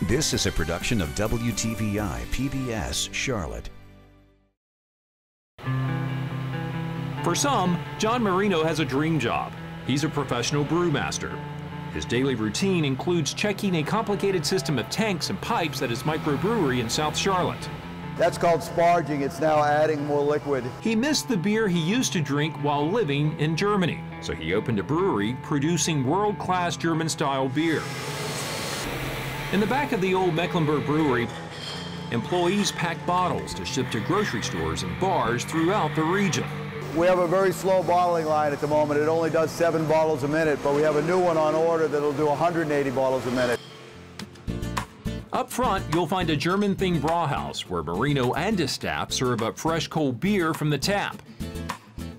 This is a production of WTVI PBS Charlotte. For some, John Marino has a dream job. He's a professional brewmaster. His daily routine includes checking a complicated system of tanks and pipes at his microbrewery in South Charlotte. That's called sparging. It's now adding more liquid. He missed the beer he used to drink while living in Germany, so he opened a brewery producing world-class German-style beer. In the back of the old Mecklenburg brewery, employees pack bottles to ship to grocery stores and bars throughout the region. We have a very slow bottling line at the moment. It only does 7 bottles a minute, but we have a new one on order that'll do 180 bottles a minute. Up front, you'll find a German-themed brauhaus where Marino and his staff serve up fresh cold beer from the tap.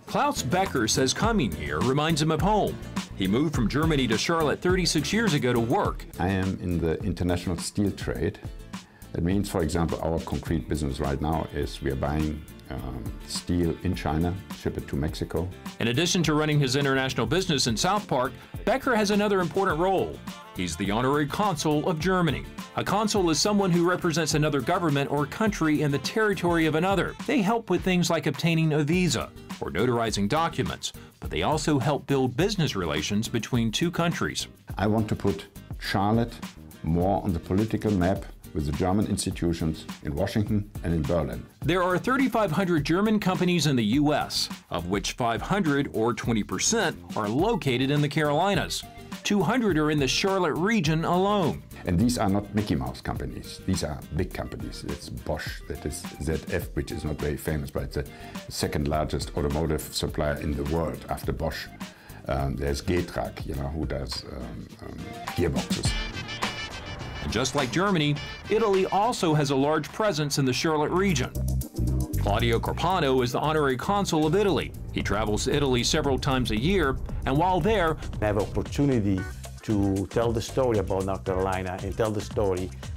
Klaus Becker says coming here reminds him of home. He moved from Germany to Charlotte 36 years ago to work. I am in the international steel trade. That means, for example, our concrete business right now is we are buying steel in China, ship it to Mexico. In addition to running his international business in South Park, Becker has another important role. He's the Honorary Consul of Germany. A consul is someone who represents another government or country in the territory of another. They help with things like obtaining a visa or notarizing documents, but they also help build business relations between two countries. I want to put Charlotte more on the political map with the German institutions in Washington and in Berlin. There are 3,500 German companies in the U.S., of which 500, or 20%, are located in the Carolinas. 200 are in the Charlotte region alone. And these are not Mickey Mouse companies. These are big companies. It's Bosch, that is ZF, which is not very famous, but it's the second largest automotive supplier in the world after Bosch. There's Getrag, who does gearboxes. And just like Germany, Italy also has a large presence in the Charlotte region. Claudio Carpano is the Honorary Consul of Italy. He travels to Italy several times a year, and while there, I have opportunity to tell the story about North Carolina and tell the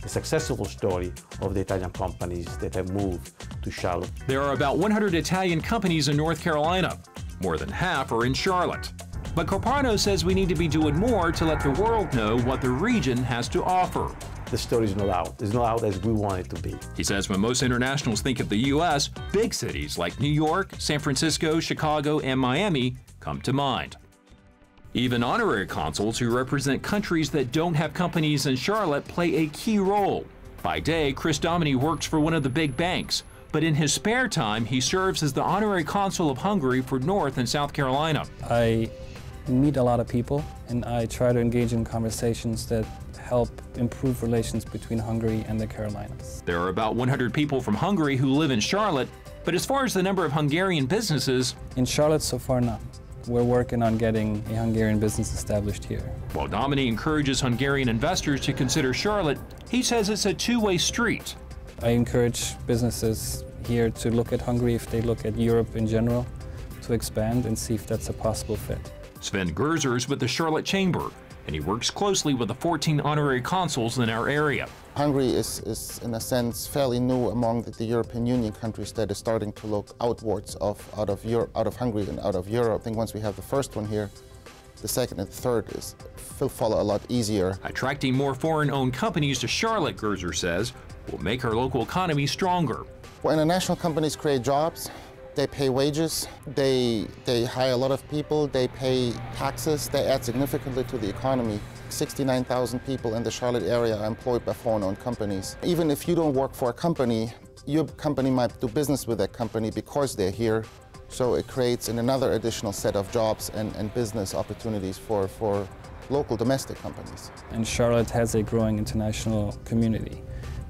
successful story of the Italian companies that have moved to Charlotte. There are about 100 Italian companies in North Carolina. More than half are in Charlotte. But Carpano says we need to be doing more to let the world know what the region has to offer. The story is not out. It's not out as we want it to be. He says when most internationals think of the U.S., big cities like New York, San Francisco, Chicago, and Miami come to mind. Even honorary consuls who represent countries that don't have companies in Charlotte play a key role. By day, Chris Domeny works for one of the big banks, but in his spare time, he serves as the Honorary Consul of Hungary for North and South Carolina. I meet a lot of people, and I try to engage in conversations that help improve relations between Hungary and the Carolinas. There are about 100 people from Hungary who live in Charlotte, but as far as the number of Hungarian businesses, in Charlotte so far none. We're working on getting a Hungarian business established here. While Domeny encourages Hungarian investors to consider Charlotte, he says it's a two-way street. I encourage businesses here to look at Hungary if they look at Europe in general, to expand and see if that's a possible fit. Sven Gerzer is with the Charlotte Chamber, and he works closely with the 14 honorary consuls in our area. Hungary is in a sense fairly new among the European Union countries that is starting to look outwards out of Hungary and out of Europe. I think once we have the first one here, the second and the third will follow a lot easier. Attracting more foreign-owned companies to Charlotte, Gerzer says, will make our local economy stronger. When international companies create jobs, they pay wages, they hire a lot of people, they pay taxes, they add significantly to the economy. 69,000 people in the Charlotte area are employed by foreign-owned companies. Even if you don't work for a company, your company might do business with that company because they're here. So it creates another additional set of jobs and business opportunities for local domestic companies. And Charlotte has a growing international community.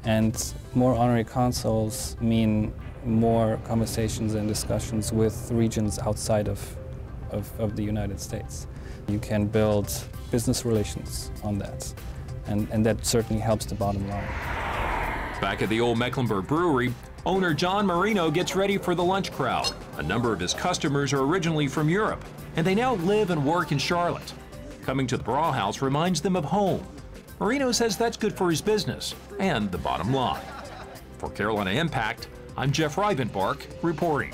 And more honorary consuls mean more conversations and discussions with regions outside of the United States. You can build business relations on that, and that certainly helps the bottom line. Back at the old Mecklenburg brewery, owner John Marino gets ready for the lunch crowd. A number of his customers are originally from Europe, and they now live and work in Charlotte. Coming to the brauhaus reminds them of home. Marino says that's good for his business and the bottom line. For Carolina Impact, I'm Rivenbark reporting.